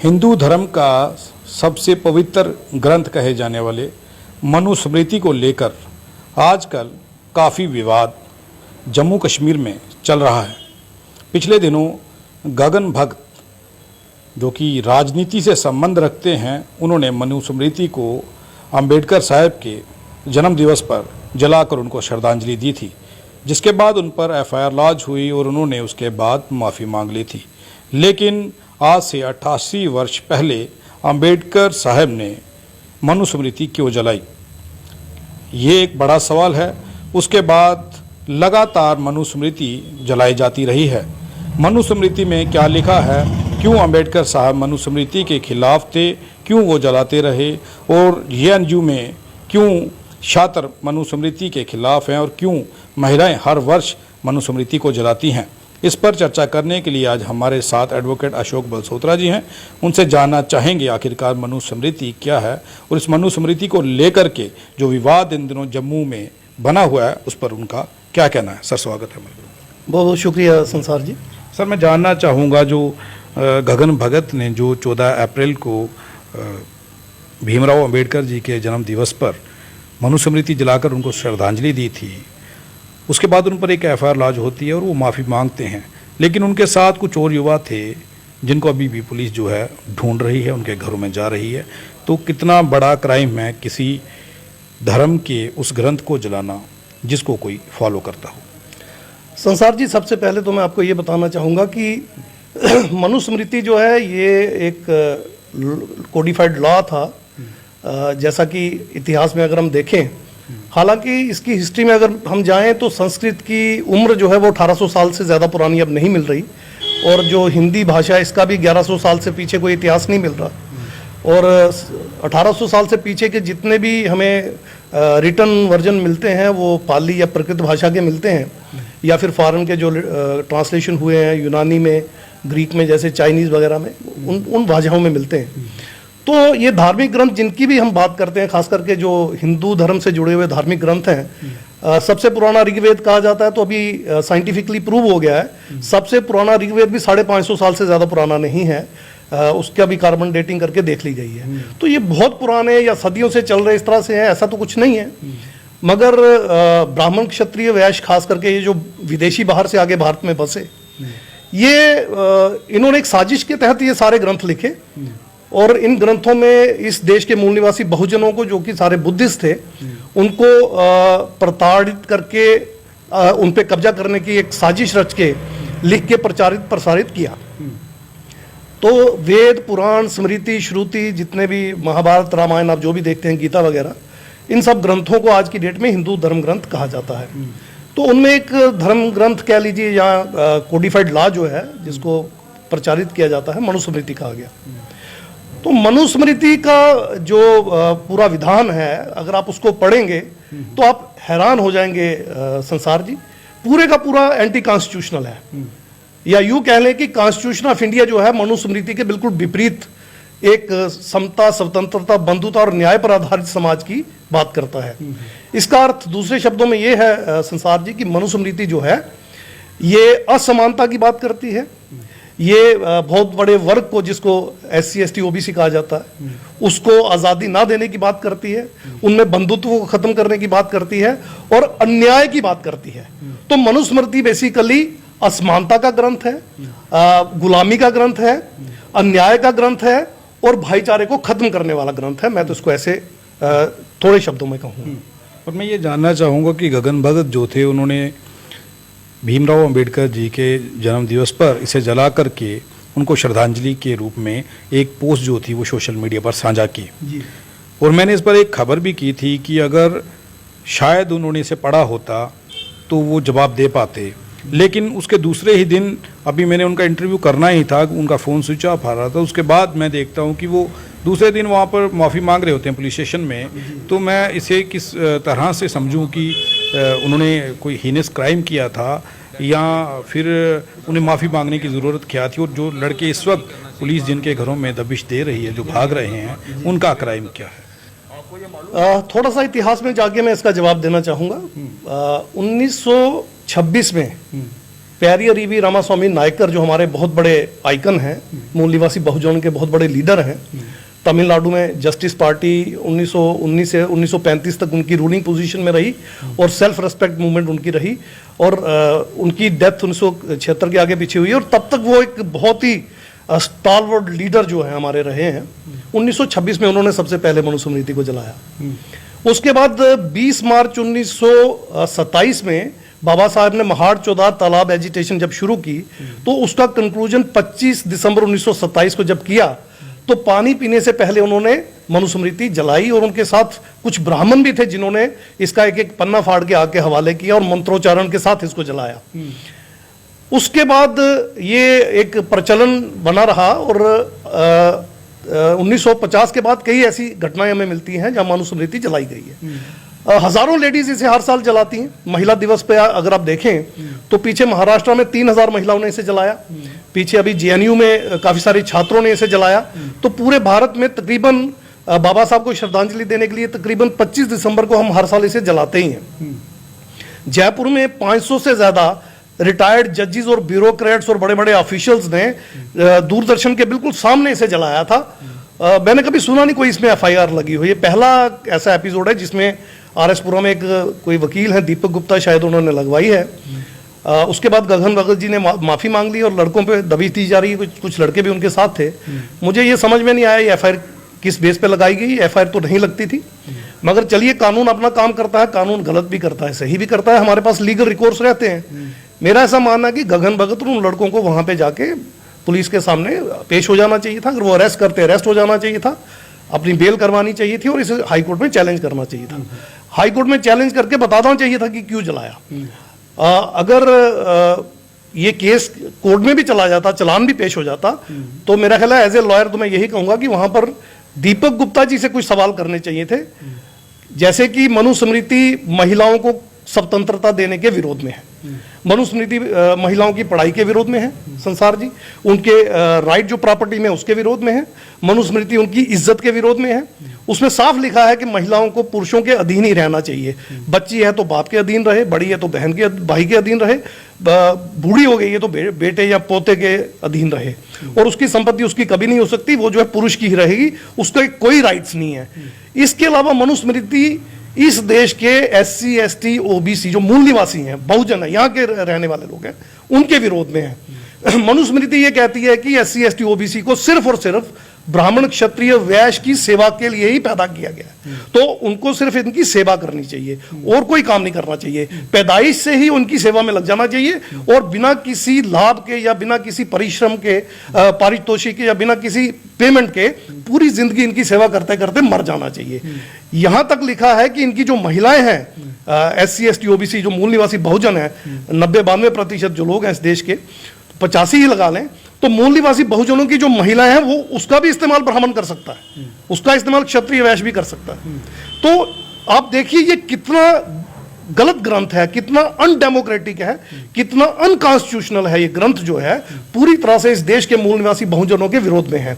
हिंदू धर्म का सबसे पवित्र ग्रंथ कहे जाने वाले मनुस्मृति को लेकर आजकल काफ़ी विवाद जम्मू कश्मीर में चल रहा है। पिछले दिनों गगन भगत जो कि राजनीति से संबंध रखते हैं, उन्होंने मनुस्मृति को अंबेडकर साहब के जन्म दिवस पर जलाकर उनको श्रद्धांजलि दी थी, जिसके बाद उन पर एफआईआर लॉन्च हुई और उन्होंने उसके बाद माफ़ी मांग ली थी। लेकिन आज से 88 वर्ष पहले अंबेडकर साहब ने मनुस्मृति क्यों जलाई, ये एक बड़ा सवाल है। उसके बाद लगातार मनुस्मृति जलाई जाती रही है। मनुस्मृति में क्या लिखा है, क्यों अंबेडकर साहब मनुस्मृति के खिलाफ थे, क्यों वो जलाते रहे, और जेएनयू में क्यों छात्र मनुस्मृति के खिलाफ हैं और क्यों महिलाएं हर वर्ष मनुस्मृति को जलाती हैं, इस पर चर्चा करने के लिए आज हमारे साथ एडवोकेट अशोक बलसोत्रा जी हैं। उनसे जानना चाहेंगे आखिरकार मनुस्मृति क्या है और इस मनुस्मृति को लेकर के जो विवाद इन दिनों जम्मू में बना हुआ है उस पर उनका क्या कहना है। सर, स्वागत है। बहुत बहुत शुक्रिया संसार जी। सर, मैं जानना चाहूँगा, जो गगन भगत ने जो 14 अप्रैल को भीमराव अंबेडकर जी के जन्म दिवस पर मनुस्मृति जलाकर उनको श्रद्धांजलि दी थी, उसके बाद उन पर एक एफआईआर लॉन्च होती है और वो माफ़ी मांगते हैं, लेकिन उनके साथ कुछ और युवा थे जिनको अभी भी पुलिस जो है ढूंढ रही है, उनके घरों में जा रही है। तो कितना बड़ा क्राइम है किसी धर्म के उस ग्रंथ को जलाना जिसको कोई फॉलो करता हो। संसार जी, सबसे पहले तो मैं आपको ये बताना चाहूँगा कि मनुस्मृति जो है ये एक कोडिफाइड लॉ था। जैसा कि इतिहास में अगर हम देखें, हालांकि इसकी हिस्ट्री में अगर हम जाएं तो संस्कृत की उम्र जो है वो 1800 साल से ज़्यादा पुरानी अब नहीं मिल रही, और जो हिंदी भाषा है इसका भी 1100 साल से पीछे कोई इतिहास नहीं मिल रहा। और 1800 साल से पीछे के जितने भी हमें रिटन वर्जन मिलते हैं वो पाली या प्राकृत भाषा के मिलते हैं, या फिर फॉरेन के जो ट्रांसलेशन हुए हैं यूनानी में, ग्रीक में, जैसे चाइनीज़ वगैरह में, उन भाषाओं में मिलते हैं। तो ये धार्मिक ग्रंथ जिनकी भी हम बात करते हैं, खास करके जो हिंदू धर्म से जुड़े हुए धार्मिक ग्रंथ हैं, सबसे पुराना ऋग्वेद कहा जाता है, तो अभी साइंटिफिकली प्रूव हो गया है सबसे पुराना ऋग्वेद भी 550 साल से ज़्यादा पुराना नहीं है। उसका भी कार्बन डेटिंग करके देख ली गई है। तो ये बहुत पुराने या सदियों से चल रहे इस तरह से है, ऐसा तो कुछ नहीं है। मगर ब्राह्मण, क्षत्रिय, वैश्य, खास करके ये जो विदेशी बाहर से आगे भारत में बसे, ये इन्होंने एक साजिश के तहत ये सारे ग्रंथ लिखे, और इन ग्रंथों में इस देश के मूल निवासी बहुजनों को, जो कि सारे बुद्धिस्ट थे, उनको प्रताड़ित करके उन पे कब्जा करने की एक साजिश रच के लिख के प्रसारित किया। तो वेद, पुराण, स्मृति, श्रुति, जितने भी महाभारत, रामायण आप जो भी देखते हैं, गीता वगैरह, इन सब ग्रंथों को आज की डेट में हिंदू धर्म ग्रंथ कहा जाता है। तो उनमें एक धर्म ग्रंथ कह लीजिए या कोडिफाइड लॉ जो है जिसको प्रचारित किया जाता है, मनुस्मृति कहा गया। तो मनुस्मृति का जो पूरा विधान है, अगर आप उसको पढ़ेंगे तो आप हैरान हो जाएंगे संसार जी। पूरे का पूरा एंटी कॉन्स्टिट्यूशनल है, या यूं कह लें कि कॉन्स्टिट्यूशन ऑफ इंडिया जो है मनुस्मृति के बिल्कुल विपरीत एक समता, स्वतंत्रता, बंधुता और न्याय पर आधारित समाज की बात करता है। इसका अर्थ दूसरे शब्दों में यह है संसार जी कि मनुस्मृति जो है ये असमानता की बात करती है। ये बहुत बड़े वर्ग को, जिसको SC ST OBC कहा जाता है, उसको आज़ादी ना देने की बात करती है, उनमें बंधुत्व को खत्म करने की बात करती है और अन्याय की बात करती है। तो मनुस्मृति बेसिकली असमानता का ग्रंथ है, गुलामी का ग्रंथ है, अन्याय का ग्रंथ है और भाईचारे को खत्म करने वाला ग्रंथ है। मैं तो इसको ऐसे थोड़े शब्दों में कहूँगा। और मैं ये जानना चाहूँगा कि गगन भगत जो थे, उन्होंने भीमराव अंबेडकर जी के जन्म दिवस पर इसे जला करके उनको श्रद्धांजलि के रूप में एक पोस्ट जो थी वो सोशल मीडिया पर साझा की जी। और मैंने इस पर एक खबर भी की थी कि अगर शायद उन्होंने इसे पढ़ा होता तो वो जवाब दे पाते, लेकिन उसके दूसरे ही दिन अभी मैंने उनका इंटरव्यू करना ही था, उनका फ़ोन स्विच ऑफ आ रहा था। उसके बाद मैं देखता हूँ कि वो दूसरे दिन वहाँ पर माफ़ी मांग रहे होते हैं पुलिस स्टेशन में। तो मैं इसे किस तरह से समझूं कि उन्होंने कोई हीनस क्राइम किया था या फिर उन्हें माफ़ी मांगने की ज़रूरत क्या थी, और जो लड़के इस वक्त पुलिस जिनके घरों में दबिश दे रही है, जो भाग रहे हैं, उनका क्राइम क्या है? थोड़ा सा इतिहास में जाके मैं इसका जवाब देना चाहूँगा। 1926 में पेरियर ईवी रामास्वामी नायकर जो हमारे बहुत बड़े आइकन हैं, मूल निवासी बहुजन के बहुत बड़े लीडर हैं। तमिलनाडु में जस्टिस पार्टी 1919 से 1935 तक उनकी रूलिंग पोजीशन में रही और सेल्फ रेस्पेक्ट मूवमेंट उनकी रही, और उनकी डेथ 1976 के आगे पीछे हुई, और तब तक वो एक बहुत ही स्टालवर्ड लीडर जो है हमारे रहे हैं। 1926 में उन्होंने सबसे पहले मनुस्मृति को जलाया। उसके बाद 20 मार्च 1927 में बाबा साहब ने महाड़ चौदार तालाब एजिटेशन जब शुरू की, तो उसका कंक्लूजन 25 दिसंबर 1927 को जब किया, तो पानी पीने से पहले उन्होंने मनुस्मृति जलाई, और उनके साथ कुछ ब्राह्मण भी थे जिन्होंने इसका एक एक पन्ना फाड़ के आग के हवाले किया और मंत्रोच्चारण के साथ इसको जलाया। उसके बाद ये एक प्रचलन बना रहा, और 1950 के बाद कई ऐसी घटनाएं हमें मिलती हैं जहां मनुस्मृति जलाई गई है। हजारों लेडीज इसे हर साल जलाती हैं। महिला दिवस पे अगर आप देखें तो पीछे महाराष्ट्र में 3000 महिलाओं ने इसे जलाया, पीछे अभी जेएनयू में काफी सारे छात्रों ने इसे जलाया। तो पूरे भारत में तकरीबन बाबा साहब को श्रद्धांजलि देने के लिए तकरीबन 25 दिसंबर को हम हर साल इसे जलाते ही हैं। जयपुर में 500 से ज्यादा रिटायर्ड जजेस और ब्यूरोक्रेट्स और बड़े बड़े ऑफिशियल्स ने दूरदर्शन के बिल्कुल सामने इसे जलाया था। मैंने कभी सुना नहीं कोई इसमें एफआईआर लगी हुई। ये पहला ऐसा एपिसोड है जिसमें आरएसपुरा में एक कोई वकील है दीपक गुप्ता, शायद उन्होंने लगवाई है। उसके बाद गगन भगत जी ने माफी मांग ली और लड़कों पे दबिश दी जा रही है। कुछ लड़के भी उनके साथ थे। मुझे ये समझ में नहीं आया ये एफआईआर किस बेस पे लगाई गई। एफआईआर तो नहीं लगती थी, मगर चलिए कानून अपना काम करता है, कानून गलत भी करता है, सही भी करता है, हमारे पास लीगल रिकोर्स रहते हैं। मेरा ऐसा मानना है कि गगन भगत उन लड़कों को वहां पे जाके पुलिस के सामने पेश हो जाना चाहिए था। अगर वो अरेस्ट करते अरेस्ट हो जाना चाहिए था, अपनी बेल करवानी चाहिए थी और इसे हाईकोर्ट में चैलेंज करना चाहिए था। हाईकोर्ट में चैलेंज करके बताना चाहिए था कि क्यों जलाया। अगर ये केस कोर्ट में भी चला जाता, चलान भी पेश हो जाता, तो मेरा ख्याल है एज ए लॉयर तो मैं यही कहूंगा कि वहां पर दीपक गुप्ता जी से कुछ सवाल करने चाहिए थे। जैसे कि मनुस्मृति महिलाओं को स्वतंत्रता देने के विरोध में है, मनुस्मृति महिलाओं की पढ़ाई के विरोध में है संसार जी, उनके राइट जो प्रॉपर्टी में उसके विरोध में है, मनुस्मृति उनकी इज्जत के विरोध में है। उसमें साफ लिखा है कि महिलाओं को पुरुषों के अधीन ही रहना चाहिए। बच्ची है तो बाप के अधीन रहे, बड़ी है तो बहन के भाई के अधीन रहे, बूढ़ी हो गई है तो बेटे या पोते के अधीन रहे, और उसकी संपत्ति उसकी कभी नहीं हो सकती, वो जो है पुरुष की ही रहेगी, उसका कोई राइट्स नहीं है। इसके अलावा मनुस्मृति इस देश के SC ST OBC जो मूल निवासी हैं, बहुजन है, यहाँ के रहने वाले लोग हैं, उनके विरोध में है। मनुस्मृति ये कहती है कि SC ST OBC को सिर्फ और सिर्फ ब्राह्मण क्षत्रिय वैश्य की सेवा के लिए ही पैदा किया गया है, तो उनको सिर्फ इनकी सेवा करनी चाहिए और कोई काम नहीं करना चाहिए। पैदाइश से ही उनकी सेवा में लग जाना चाहिए और बिना किसी लाभ के या बिना किसी परिश्रम के, पारितोषिक के या बिना किसी पेमेंट के पूरी जिंदगी इनकी सेवा करते करते मर जाना चाहिए। यहां तक लिखा है कि इनकी जो महिलाएं हैं SC ST OBC जो मूल निवासी बहुजन है, 90-92% जो लोग हैं इस देश के, 85 ही लगा लें, तो मूल निवासी बहुजनों की जो महिलाएं हैं वो उसका भी इस्तेमाल ब्राह्मण कर सकता है, उसका इस्तेमाल क्षत्रिय वैश्य भी कर सकता है। तो आप देखिए ये कितना गलत ग्रंथ है, कितना अनडेमोक्रेटिक है, कितना अनकॉन्स्टिट्यूशनल है। ये ग्रंथ जो है पूरी तरह से इस देश के मूल निवासी बहुजनों के विरोध में है।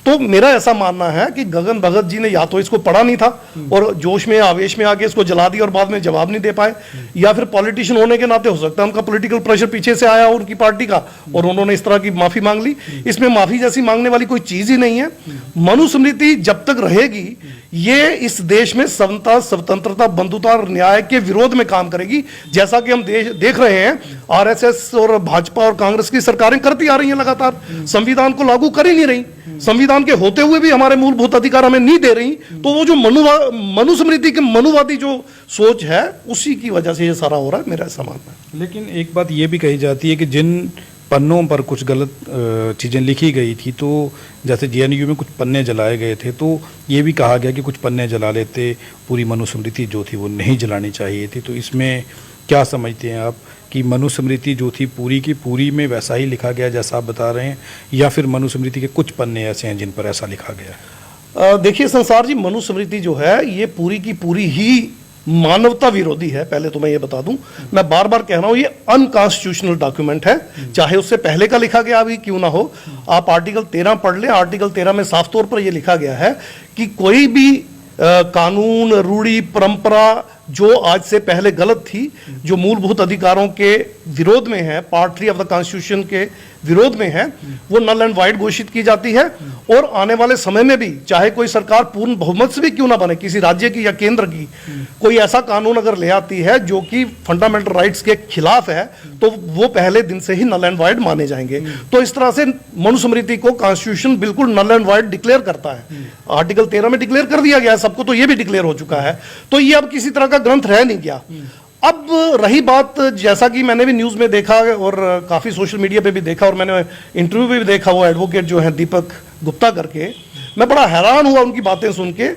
तो मेरा ऐसा मानना है कि गगन भगत जी ने या तो इसको पढ़ा नहीं था और जोश में आवेश में आके इसको जला दिया और बाद में जवाब नहीं दे पाए, या फिर पॉलिटिशियन होने के नाते हो सकता है उनका पॉलिटिकल प्रेशर पीछे से आया उनकी पार्टी का और उन्होंने इस तरह की माफी मांग ली। इसमें माफी जैसी मांगने वाली कोई चीज ही नहीं है। मनुस्मृति जब तक रहेगी ये इस देश में समता, स्वतंत्रता, बंधुता और न्याय के विरोध में काम करेगी, जैसा कि हम देख रहे हैं आरएसएस और भाजपा और कांग्रेस की सरकारें करती आ रही हैं लगातार, संविधान को लागू कर ही नहीं रही, संविधान के होते हुए भी हमारे मूलभूत अधिकार हमें नहीं दे रही। तो वो जो मनुस्मृति के मनुवादी जो सोच है उसी की वजह से ये सारा हो रहा है, मेरा ऐसा मानना है। लेकिन एक बात ये भी कही जाती है कि जिन पन्नों पर कुछ गलत चीज़ें लिखी गई थी, तो जैसे जेएनयू में कुछ पन्ने जलाए गए थे, तो ये भी कहा गया कि कुछ पन्ने जला लेते, पूरी मनुस्मृति जो थी वो नहीं जलानी चाहिए थी। तो इसमें क्या समझते हैं आप कि मनुस्मृति जो थी पूरी की पूरी में वैसा ही लिखा गया जैसा आप बता रहे हैं, या फिर मनुस्मृति के कुछ पन्ने ऐसे हैं जिन पर ऐसा लिखा गया? देखिए संसार जी, मनुस्मृति जो है ये पूरी की पूरी ही मानवता विरोधी है। पहले तो मैं ये बता दूं, मैं बार बार कह रहा हूं ये अनकॉन्स्टिट्यूशनल डॉक्यूमेंट है, चाहे उससे पहले का लिखा गया भी क्यों ना हो। आप आर्टिकल 13 पढ़ ले, आर्टिकल 13 में साफ तौर पर यह लिखा गया है कि कोई भी कानून, रूढ़ी, परंपरा जो आज से पहले गलत थी, जो मूलभूत अधिकारों के विरोध में है, पार्ट 3 ऑफ द कॉन्स्टिट्यूशन के विरोध में है, वो नल एंड वाइड घोषित की जाती है। और आने वाले समय में भी चाहे कोई सरकार पूर्ण बहुमत से भी क्यों ना बने, किसी राज्य की या केंद्र की, कोई ऐसा कानून अगर ले आती है जो कि फंडामेंटल राइट्स के खिलाफ है, तो वो पहले दिन से ही नल एंड वाइड माने जाएंगे। तो इस तरह से मनुस्मृति को कॉन्स्टिट्यूशन बिल्कुल नल एंड वाइड डिक्लेयर करता है। आर्टिकल 13 में डिक्लेयर कर दिया गया है सबको, तो ये भी डिक्लेयर हो चुका है। तो ये अब किसी तरह का ग्रंथ रह नहीं गया। अब रही बात, जैसा कि मैंने भी न्यूज़ में देखा और काफ़ी सोशल मीडिया पे भी देखा और मैंने इंटरव्यू में भी देखा, वो एडवोकेट जो हैं दीपक गुप्ता करके, मैं बड़ा हैरान हुआ उनकी बातें सुन के।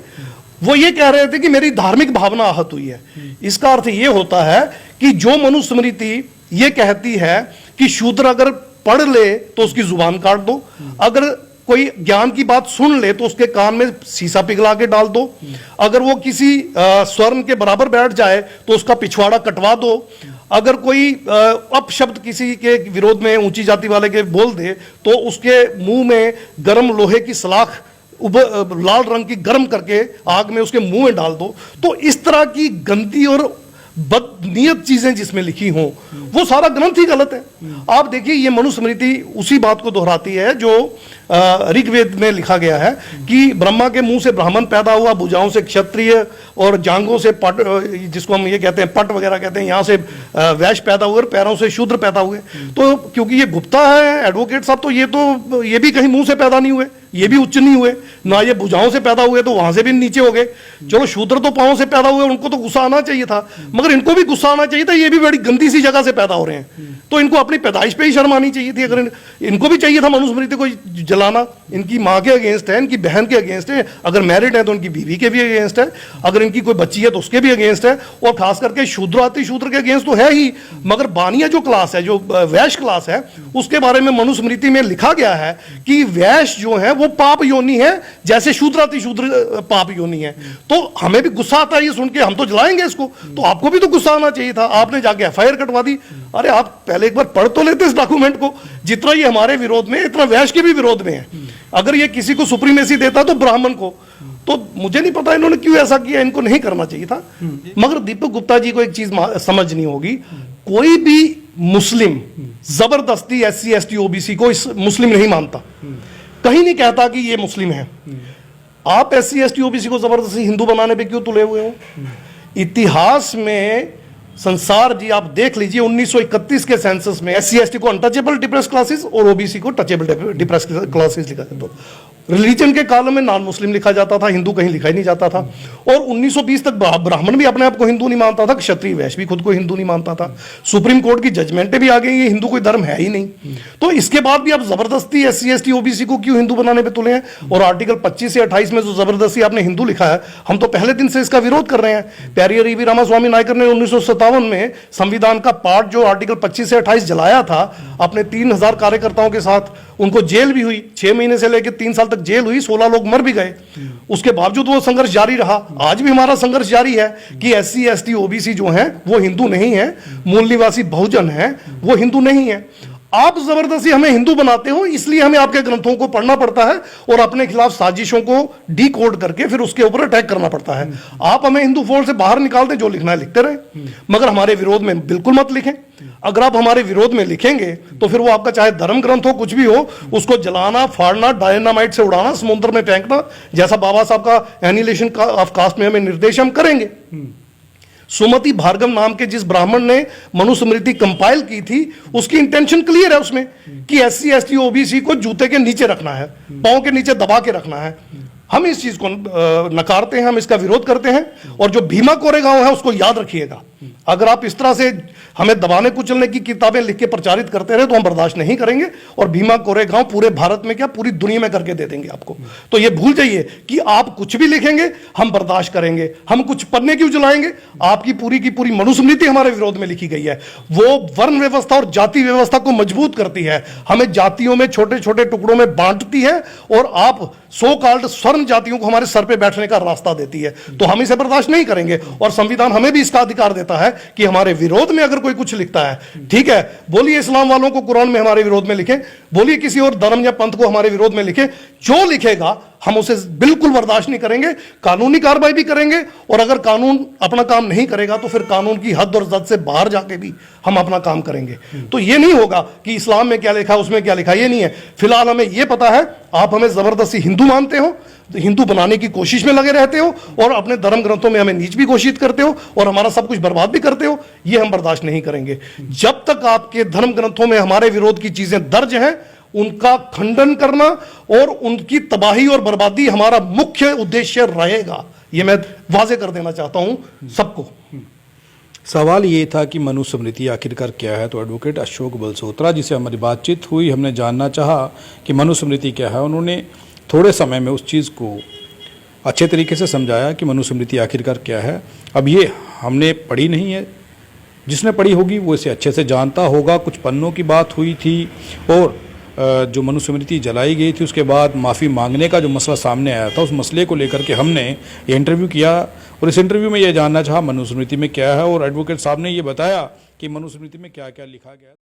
वो ये कह रहे थे कि मेरी धार्मिक भावना आहत हुई है। इसका अर्थ ये होता है कि जो मनुस्मृति ये कहती है कि शूद्र अगर पढ़ ले तो उसकी जुबान काट दो, अगर कोई ज्ञान की बात सुन ले तो उसके कान में शीशा पिघला के डाल दो, अगर वो किसी स्वर्ण के बराबर बैठ जाए तो उसका पिछवाड़ा कटवा दो, अगर कोई अपशब्द किसी के विरोध में ऊंची जाति वाले के बोल दे तो उसके मुंह में गर्म लोहे की सलाख लाल रंग की गर्म करके आग में उसके मुंह में डाल दो। तो इस तरह की गंदी और बदनीयत चीजें जिसमें लिखी हों, वो सारा ग्रंथ ही गलत है। आप देखिए, ये मनुस्मृति उसी बात को दोहराती है जो ऋग्वेद में लिखा गया है कि ब्रह्मा के मुंह से ब्राह्मण पैदा हुआ, भुजाओं से क्षत्रिय और जांघों से पट, जिसको हम ये कहते हैं पट वगैरह कहते हैं, यहाँ से वैश्य पैदा हुए और पैरों से शूद्र पैदा हुए। तो क्योंकि ये गुप्ता है एडवोकेट साहब, तो ये भी कहीं मुंह से पैदा नहीं हुए, ये भी उच्च नहीं हुए ना, ये भुजाओं से पैदा हुए तो वहां से भी नीचे हो गए। चलो शूद्र तो पांव से पैदा हुए, उनको तो गुस्सा आना चाहिए था, मगर इनको भी गुस्सा आना चाहिए था, ये भी बड़ी गंदी सी जगह से पैदा हो रहे हैं, तो इनको अपनी पैदाइश पे ही शर्म आनी चाहिए थी। अगर इनको भी चाहिए था मनुस्मृति को जलाना, इनकी माँ के अगेंस्ट है, इनकी बहन के अगेंस्ट है, अगर मैरिड है तो उनकी बीवी के भी अगेंस्ट है, अगर इनकी कोई बच्ची है तो उसके भी अगेंस्ट है, और खास करके शूद्र अति शूद्र के अगेंस्ट तो है ही। मगर बानिया जो क्लास है, जो वैश्य क्लास है, उसके बारे में मनुस्मृति में लिखा गया है कि वैश्य जो है वो पाप योनि है, जैसे शूद्र अति शूद्र पाप योनि है। तो हमें भी गुस्सा आता है ये सुन के, हम तो जलाएंगे इसको, तो आपको भी तो गुस्सा आना चाहिए था, आपने जाके एफआईआर कटवा दी। अरे आप पहले एक बार पढ़ तो लेते इस डॉक्यूमेंट को, जितना ये हमारे विरोध में, इतना वैश्य के भी विरोध में है। अगर ये किसी को सुप्रीमेसी देता तो ब्राह्मण को, तो मुझे नहीं पता इन्होंने क्यों ऐसा किया, इनको नहीं करना चाहिए था। मगर दीपक गुप्ता जी को एक चीज समझनी होगी, कोई भी मुस्लिम जबरदस्ती SC ST OBC को मुस्लिम नहीं मानता, कहीं नहीं कहता कि ये मुस्लिम है। आप SC ST OBC को जबरदस्ती हिंदू बनाने पे क्यों तुले हुए हो? इतिहास में संसार जी आप देख लीजिए, 1931 के सेंसस में SC ST को अनटचेबल डिप्रेस क्लासेस और OBC को टचेबल डिप्रेस क्लासेस लिखा जाता था। रिलीजन के काल में नॉन मुस्लिम लिखा जाता था, हिंदू कहीं लिखा ही नहीं जाता था। और 1920 तक ब्राह्मण भी अपने आप को हिंदू नहीं मानता था, क्षत्रिय वैश्य भी खुद को हिंदू नहीं मानता था। सुप्रीम कोर्ट की जजमेंटें भी आ गई, ये हिंदू कोई धर्म है ही नहीं। तो इसके बाद भी आप जबरदस्ती SC ST OBC को क्यों हिंदू बनाने पे तुले हैं? और आर्टिकल 25 से 28 में जो जबरदस्ती आपने हिंदू लिखा है, हम तो पहले दिन से इसका विरोध कर रहे हैं। पेरियर EV रामास्वामी नायकर ने 1957 में संविधान का पार्ट जो आर्टिकल 25 से 28 जलाया था, अपने 3000 कार्यकर्ताओं के साथ, उनको जेल भी हुई, 6 महीने से लेकर 3 साल तक जेल हुई, 16 लोग मर भी गए। उसके बावजूद वो संघर्ष जारी रहा। आज भी हमारा संघर्ष जारी है कि SC ST OBC जो हैं वो हिंदू नहीं है, मूल निवासी बहुजन है, वो हिंदू नहीं है। आप जबरदस्ती हमें हिंदू बनाते हो, इसलिए हमें आपके ग्रंथों को पढ़ना पड़ता है और अपने खिलाफ साजिशों को डीकोड करके फिर उसके ऊपर अटैक करना पड़ता है। आप हमें हिंदू फोल्ड से बाहर निकालते, जो लिखना है लिखते रहे, मगर हमारे विरोध में बिल्कुल मत लिखें। अगर आप हमारे विरोध में लिखेंगे तो फिर वो आपका चाहे धर्म ग्रंथ हो, कुछ भी हो, उसको जलाना, फाड़ना, डायनामाइट से उड़ाना, समुद्र में फेंकना, जैसा बाबा साहब का एनिहिलेशन ऑफ कास्ट में हमें निर्देश हम करेंगे। सुमति भार्गव नाम के जिस ब्राह्मण ने मनुस्मृति कंपाइल की थी, उसकी इंटेंशन क्लियर है उसमें कि SC ST OBC को जूते के नीचे रखना है, पांव के नीचे दबा के रखना है। हम इस चीज को नकारते हैं, हम इसका विरोध करते हैं। और जो भीमा कोरेगांव है उसको याद रखिएगा, अगर आप इस तरह से हमें दबाने कुचलने की किताबें लिख के प्रचारित करते रहे तो हम बर्दाश्त नहीं करेंगे। और भीमा कोरेगांव पूरे भारत में क्या पूरी दुनिया में करके दे देंगे आपको। तो ये भूल जाइए कि आप कुछ भी लिखेंगे हम बर्दाश्त करेंगे, हम कुछ पन्ने क्यों जलाएंगे। आपकी की पूरी मनुस्मृति हमारे विरोध में लिखी गई है, वो वर्ण व्यवस्था और जाति व्यवस्था को मजबूत करती है, हमें जातियों में छोटे छोटे टुकड़ों में बांटती है और आप सो कॉल्ड स्वर्ण जातियों को हमारे सर पे बैठने का रास्ता देती है। तो हम इसे बर्दाश्त नहीं करेंगे और संविधान हमें भी इसका अधिकार देता है कि हमारे विरोध में अगर कोई कुछ लिखता है, ठीक है, बोलिए इस्लाम वालों को कुरान में हमारे विरोध में लिखें, बोलिए किसी और धर्म या पंथ को हमारे विरोध में लिखें, जो लिखेगा हम उसे बिल्कुल बर्दाश्त नहीं करेंगे, कानूनी कार्रवाई भी करेंगे, और अगर कानून अपना काम नहीं करेगा तो फिर कानून की हद और जद से बाहर जाके भी हम अपना काम करेंगे। तो ये नहीं होगा कि इस्लाम में क्या लिखा है उसमें क्या लिखा है, ये नहीं है। फिलहाल हमें ये पता है आप हमें जबरदस्ती हिंदू मानते हो, हिंदू बनाने की कोशिश में लगे रहते हो, और अपने धर्म ग्रंथों में हमें नीच भी घोषित करते हो और हमारा सब कुछ बर्बाद भी करते हो। ये हम बर्दाश्त नहीं करेंगे। जब तक आपके धर्म ग्रंथों में हमारे विरोध की चीजें दर्ज हैं, उनका खंडन करना और उनकी तबाही और बर्बादी हमारा मुख्य उद्देश्य रहेगा। ये मैं वाजे कर देना चाहता हूं सबको। सवाल ये था कि मनुस्मृति आखिरकार क्या है। तो एडवोकेट अशोक बलसोत्रा जिसे हमारी बातचीत हुई, हमने जानना चाहा कि मनुस्मृति क्या है। उन्होंने थोड़े समय में उस चीज़ को अच्छे तरीके से समझाया कि मनुस्मृति आखिरकार क्या है। अब ये हमने पढ़ी नहीं है, जिसने पढ़ी होगी वो इसे अच्छे से जानता होगा। कुछ पन्नों की बात हुई थी और जो मनुस्मृति जलाई गई थी उसके बाद माफ़ी मांगने का जो मसला सामने आया था, उस मसले को लेकर के हमने ये इंटरव्यू किया और इस इंटरव्यू में ये जानना चाहा मनुस्मृति में क्या है। और एडवोकेट साहब ने ये बताया कि मनुस्मृति में क्या क्या लिखा गया है।